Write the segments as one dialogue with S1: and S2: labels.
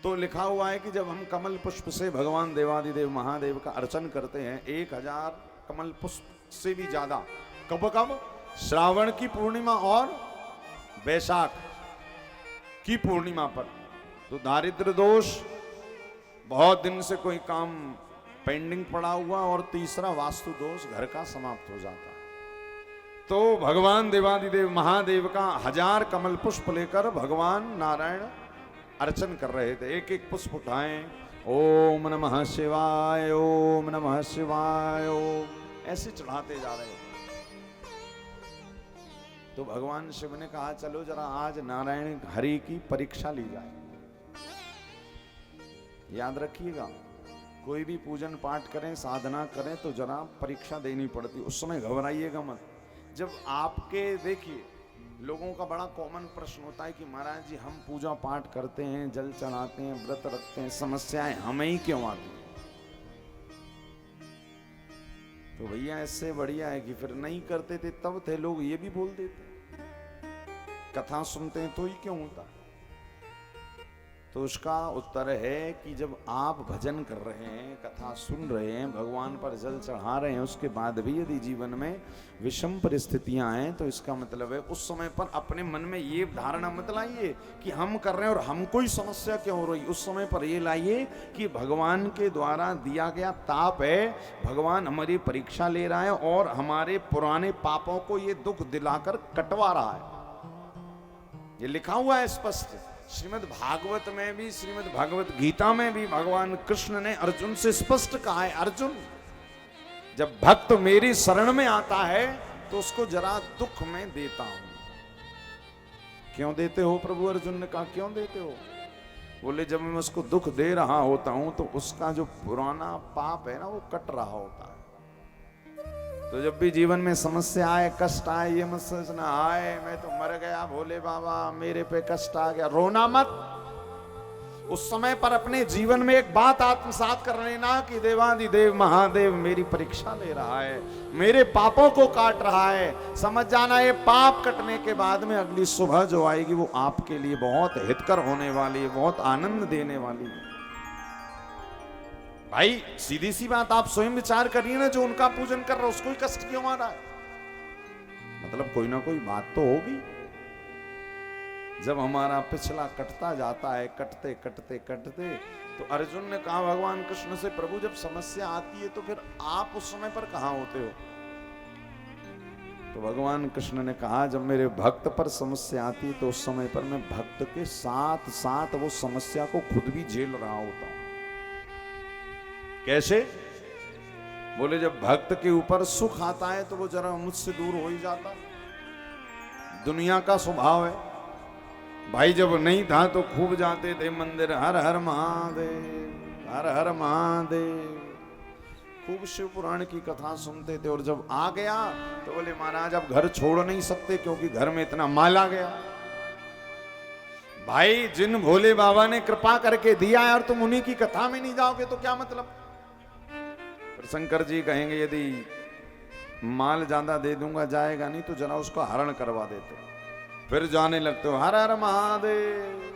S1: तो लिखा हुआ है कि जब हम कमल पुष्प से भगवान देवादिदेव महादेव का अर्चन करते हैं 1000 कमल पुष्प से भी ज्यादा, कब कब? श्रावण की पूर्णिमा और वैशाख की पूर्णिमा पर। तो दारिद्र दोष, बहुत दिन से कोई काम पेंडिंग पड़ा हुआ, और तीसरा वास्तु दोष घर का समाप्त हो जाता है। तो भगवान देवादिदेव महादेव का 1000 कमल पुष्प लेकर भगवान नारायण अर्चन कर रहे थे। एक एक पुष्प उठाएं, ओम नमः शिवाय, ओम नमः शिवाय, ओम, ऐसे चढ़ाते जा रहे थे। तो भगवान शिव ने कहा चलो जरा आज नारायण हरि की परीक्षा ली जाए। याद रखिएगा, कोई भी पूजन पाठ करें, साधना करें तो जरा परीक्षा देनी पड़ती। उस समय घबराइएगा मत। जब आपके, देखिए लोगों का बड़ा कॉमन प्रश्न होता है कि महाराज जी हम पूजा पाठ करते हैं, जल चढ़ाते हैं, व्रत रखते हैं, समस्याएं हमें ही क्यों आती हैं? तो भैया इससे बढ़िया है कि फिर नहीं करते थे तब थे लोग ये भी बोल देते, कथा सुनते हैं तो ही क्यों होता है? तो उसका उत्तर है कि जब आप भजन कर रहे हैं, कथा सुन रहे हैं, भगवान पर जल चढ़ा रहे हैं, उसके बाद भी यदि जीवन में विषम परिस्थितियां आए तो इसका मतलब है उस समय पर अपने मन में ये धारणा मत लाइए कि हम कर रहे हैं और हमको ही समस्या क्यों हो रही। उस समय पर ये लाइए कि भगवान के द्वारा दिया गया ताप है, भगवान हमारी परीक्षा ले रहा है और हमारे पुराने पापों को ये दुख दिलाकर कटवा रहा है। ये लिखा हुआ है स्पष्ट। श्रीमद् भागवत में भी, श्रीमद् भागवत गीता में भी भगवान कृष्ण ने अर्जुन से स्पष्ट कहा है, अर्जुन जब भक्त मेरी शरण में आता है तो उसको जरा दुख में देता हूं। क्यों देते हो प्रभु? अर्जुन ने कहा क्यों देते हो? बोले जब मैं उसको दुख दे रहा होता हूं तो उसका जो पुराना पाप है ना वो कट रहा होता है। तो जब भी जीवन में समस्या आए, कष्ट आए, ये मत सोचना आए मैं तो मर गया भोले बाबा, मेरे पे कष्ट आ गया, रोना मत। उस समय पर अपने जीवन में एक बात आत्मसात कर लेना कि देवादिदेव महादेव मेरी परीक्षा ले रहा है, मेरे पापों को काट रहा है। समझ जाना ये पाप कटने के बाद में अगली सुबह जो आएगी वो आपके लिए बहुत हितकर होने वाली है, बहुत आनंद देने वाली है। भाई सीधी सी बात, आप स्वयं विचार करिए ना, जो उनका पूजन कर रहा है उसको ही कष्ट क्यों आ रहा है? मतलब कोई ना कोई बात तो होगी। जब हमारा पिछला कटता जाता है, कटते कटते कटते, तो अर्जुन ने कहा भगवान कृष्ण से, प्रभु जब समस्या आती है तो फिर आप उस समय पर कहां होते हो? तो भगवान कृष्ण ने कहा जब मेरे भक्त पर समस्या आती है तो उस समय पर मैं भक्त के साथ साथ वो समस्या को खुद भी झेल रहा होता हूं। कैसे? बोले जब भक्त के ऊपर सुख आता है तो वो जरा मुझसे दूर हो ही जाता। दुनिया का स्वभाव है भाई, जब नहीं था तो खूब जाते थे मंदिर, हर हर महादेव, हर हर महादेव, खूब शिव पुराण की कथा सुनते थे। और जब आ गया तो बोले महाराज अब घर छोड़ नहीं सकते क्योंकि घर में इतना माल आ गया। भाई जिन भोले बाबा ने कृपा करके दिया है और तुम उन्हीं की कथा में नहीं जाओगे तो क्या मतलब? शंकर जी कहेंगे यदि माल ज्यादा दे दूंगा जाएगा नहीं तो जरा उसको हरण करवा देते, फिर जाने लगते हो हर हर महादेव।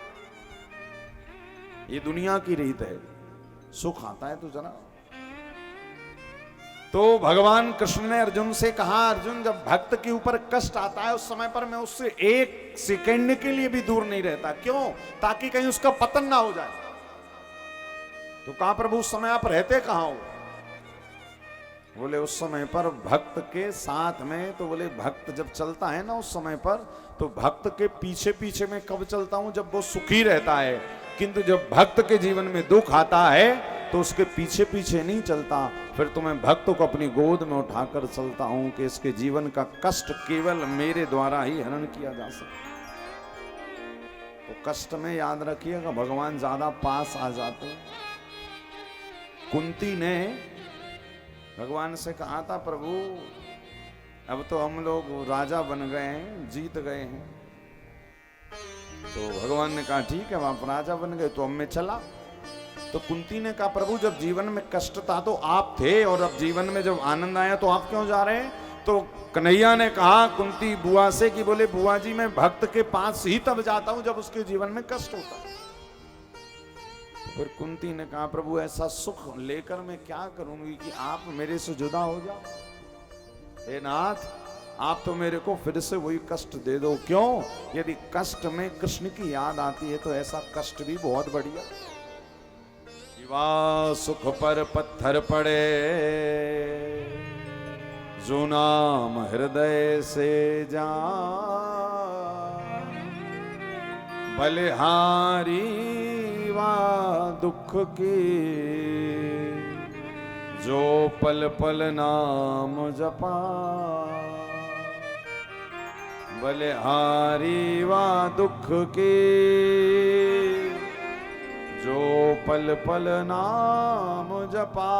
S1: ये दुनिया की रीत है, सुख आता है तो जरा। तो भगवान कृष्ण ने अर्जुन से कहा अर्जुन जब भक्त के ऊपर कष्ट आता है उस समय पर मैं उससे एक सेकंड के लिए भी दूर नहीं रहता। क्यों? ताकि कहीं उसका पतन ना हो जाए। तो कहा प्रभु उस समय आप रहते कहां हो? बोले उस समय पर भक्त के साथ में। तो बोले भक्त जब चलता है ना उस समय पर, तो भक्त के पीछे पीछे मैं कब चलता हूं? जब वो सुखी रहता है। किंतु जब भक्त के जीवन में दुख आता है तो उसके पीछे पीछे नहीं चलता, फिर तो मैं भक्त को अपनी गोद में उठाकर चलता हूं कि इसके जीवन का कष्ट केवल मेरे द्वारा ही हरण किया जा सके। तो कष्ट में याद रखिएगा भगवान ज्यादा पास आ जाते हैं। कुंती ने भगवान से कहा था प्रभु अब तो हम लोग राजा बन गए हैं, जीत गए हैं। तो भगवान ने कहा ठीक है आप राजा बन गए तो अब मैं चला। तो कुंती ने कहा प्रभु जब जीवन में कष्ट था तो आप थे और अब जीवन में जब आनंद आया तो आप क्यों जा रहे हैं? तो कन्हैया ने कहा कुंती बुआ से कि बोले बुआ जी मैं भक्त के पास ही तब जाता हूं जब उसके जीवन में कष्ट होता है। फिर कुंती ने कहा प्रभु ऐसा सुख लेकर मैं क्या करूंगी कि आप मेरे से जुदा हो जाओ। हे नाथ आप तो मेरे को फिर से वही कष्ट दे दो। क्यों? यदि कष्ट में कृष्ण की याद आती है तो ऐसा कष्ट भी बहुत बढ़िया। विवाह सुख पर पत्थर पड़े जो नाम हृदय से जा, बलिहारी वा दुख की जो पल पल नाम जपा, बलिहारी वा दुख की जो पल पल नाम जपा।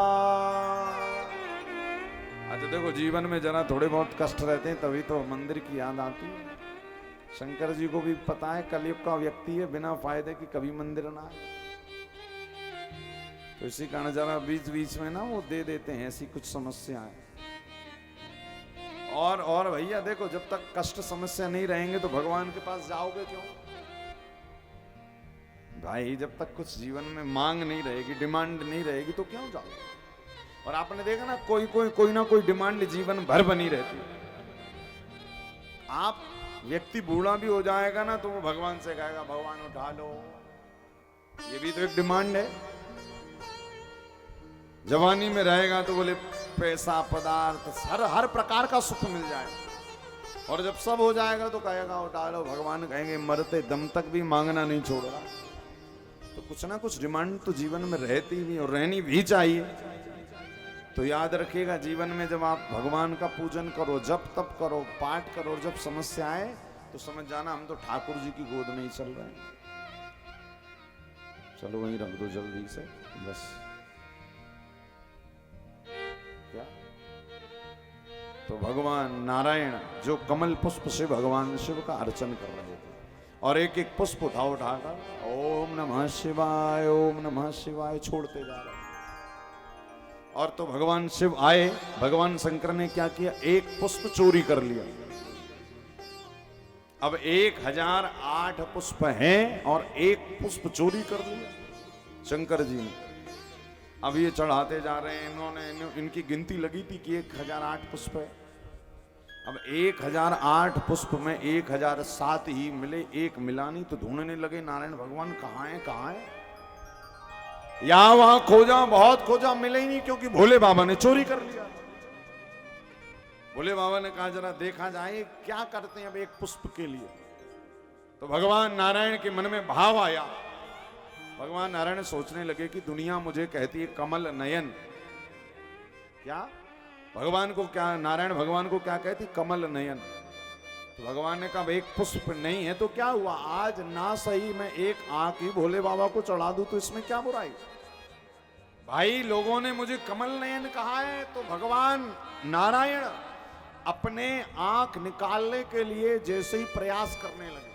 S1: अच्छा देखो, जीवन में जरा थोड़े बहुत कष्ट रहते हैं तभी तो मंदिर की याद आती है। शंकर जी को भी पता है कलयुग का व्यक्ति है, बिना फायदे की कभी मंदिर ना आए, तो इसी कारण जरा बीच बीच में ना वो दे देते हैं ऐसी कुछ समस्याएं। और भैया देखो, जब तक कष्ट समस्या नहीं रहेंगे तो भगवान के पास जाओगे क्यों भाई? जब तक कुछ जीवन में मांग नहीं रहेगी, डिमांड नहीं रहेगी तो क्यों जाओगे? और आपने देखा ना, कोई ना कोई डिमांड जीवन भर बनी रहती है। आप व्यक्ति बूढ़ा भी हो जाएगा ना तो वो भगवान से कहेगा भगवान उठा लो, ये भी तो एक डिमांड है। जवानी में रहेगा तो बोले पैसा पदार्थ हर प्रकार का सुख मिल जाए, और जब सब हो जाएगा तो कहेगा उठा लो। भगवान कहेंगे मरते दम तक भी मांगना नहीं छोड़ रहा। तो कुछ ना कुछ डिमांड तो जीवन में रहती भी और रहनी भी चाहिए। तो याद रखिएगा, जीवन में जब आप भगवान का पूजन करो, जप तप करो, पाठ करो, जब समस्या आए तो समझ जाना हम तो ठाकुर जी की गोद में ही चल रहे हैं। चलो वहीं रख दो जल्दी से बस। क्या? तो भगवान नारायण जो कमल पुष्प से भगवान शिव का अर्चन कर रहे थे, और एक एक पुष्प उठाकर ओम नमः शिवाय ओम नमः शिवाय छोड़ते जा रहे। और तो भगवान शिव आए, भगवान शंकर ने क्या किया, एक पुष्प चोरी कर लिया। अब 1008 पुष्प हैं और एक पुष्प चोरी कर लिया शंकर जी ने। अब ये चढ़ाते जा रहे हैं, इनकी गिनती लगी थी कि 1008 पुष्प है। अब 1008 पुष्प में 1007 ही मिले, एक मिला नहीं। तो ढूंढने लगे नारायण भगवान कहाँ है कहाँ है। यहां वहां खोजा, बहुत खोजा, मिले ही नहीं, क्योंकि भोले बाबा ने चोरी कर लिया। भोले बाबा ने कहा जरा देखा जाए क्या करते हैं अब एक पुष्प के लिए। तो भगवान नारायण के मन में भाव आया। भगवान नारायण सोचने लगे कि दुनिया मुझे कहती है कमल नयन, क्या भगवान को क्या, नारायण भगवान को क्या कहती, कमल नयन। तो भगवान ने कहा एक पुष्प नहीं है तो क्या हुआ, आज ना सही मैं एक आंख ही भोले बाबा को चढ़ा दूं तो इसमें क्या बुराई। भाई लोगों ने मुझे कमल नयन कहा है, तो भगवान नारायण अपने आंख निकालने के लिए जैसे ही प्रयास करने लगे,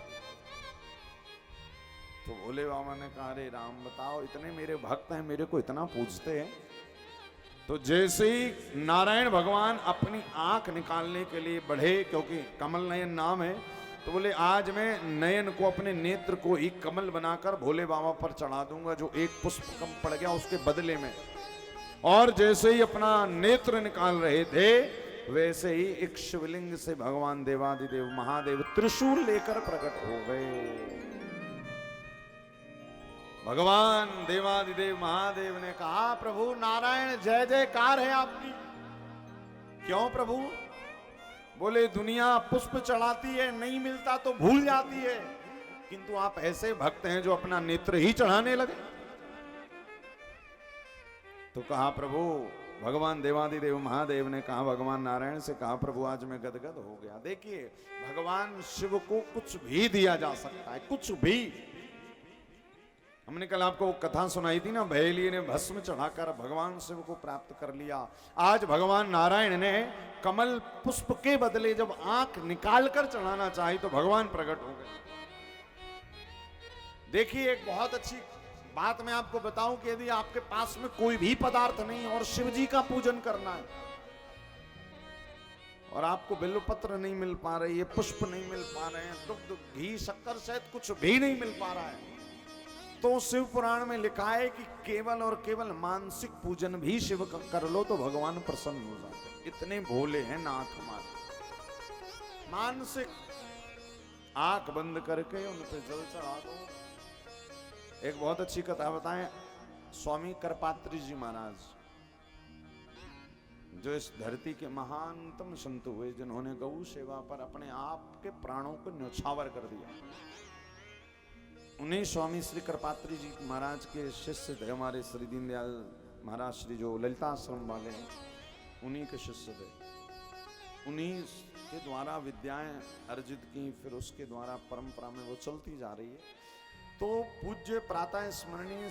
S1: तो भोले बाबा ने कहा अरे राम बताओ, इतने मेरे भक्त हैं, मेरे को इतना पूजते हैं। तो जैसे ही नारायण भगवान अपनी आंख निकालने के लिए बढ़े, क्योंकि कमल नयन नाम है, तो बोले आज मैं नयन को, अपने नेत्र को ही कमल बनाकर भोले बाबा पर चढ़ा दूंगा, जो एक पुष्प कम पड़ गया उसके बदले में। और जैसे ही अपना नेत्र निकाल रहे थे, वैसे ही एक शिवलिंग से भगवान देवादिदेव महादेव त्रिशूल लेकर प्रकट हो गए। भगवान देवादिदेव महादेव ने कहा प्रभु नारायण जय जयकार है आपकी। क्यों प्रभु? बोले दुनिया पुष्प चढ़ाती है, नहीं मिलता तो भूल जाती है, किंतु आप ऐसे भक्त हैं जो अपना नेत्र ही चढ़ाने लगे। तो कहा प्रभु, भगवान देवादिदेव महादेव ने कहा भगवान नारायण से, कहा प्रभु आज मैं गदगद हो गया। देखिए भगवान शिव को कुछ भी दिया जा सकता है, कुछ भी। हमने कल आपको कथा सुनाई थी ना, भैली ने भस्म चढ़ाकर भगवान शिव को प्राप्त कर लिया। आज भगवान नारायण ने कमल पुष्प के बदले जब आंख निकालकर चढ़ाना चाही तो भगवान प्रकट हो गए। देखिए एक बहुत अच्छी बात मैं आपको बताऊं कि यदि आपके पास में कोई भी पदार्थ नहीं और शिव जी का पूजन करना है, और आपको बिल्वपत्र नहीं मिल पा रही है, पुष्प नहीं मिल पा रहे हैं, दुग्ध घी शक्कर शहद कुछ भी नहीं मिल पा रहा है, तो शिव पुराण में लिखा है कि केवल और केवल मानसिक पूजन भी शिव का कर लो तो भगवान प्रसन्न हो जाते हैं। इतने भोले हैं नाथ हमारे। मानसिक आंख बंद करके उन पे जल चढ़ा दो। एक बहुत अच्छी कथा बताएं, स्वामी करपात्री जी महाराज जो इस धरती के महानतम संत हुए, जिन्होंने गौ सेवा पर अपने आप के प्राणों को न्यौछावर कर दिया, उन्हीं स्वामी श्री करपात्री जी महाराज के शिष्य थे हमारे श्री दीनदयाल महाराज श्री जो ललिताश्रम वाले हैं, उन्हीं के शिष्य थे। उन्हीं के द्वारा विद्याएं अर्जित की, फिर उसके द्वारा परंपरा में वो चलती जा रही है। तो पूज्य प्रातः स्मरणीय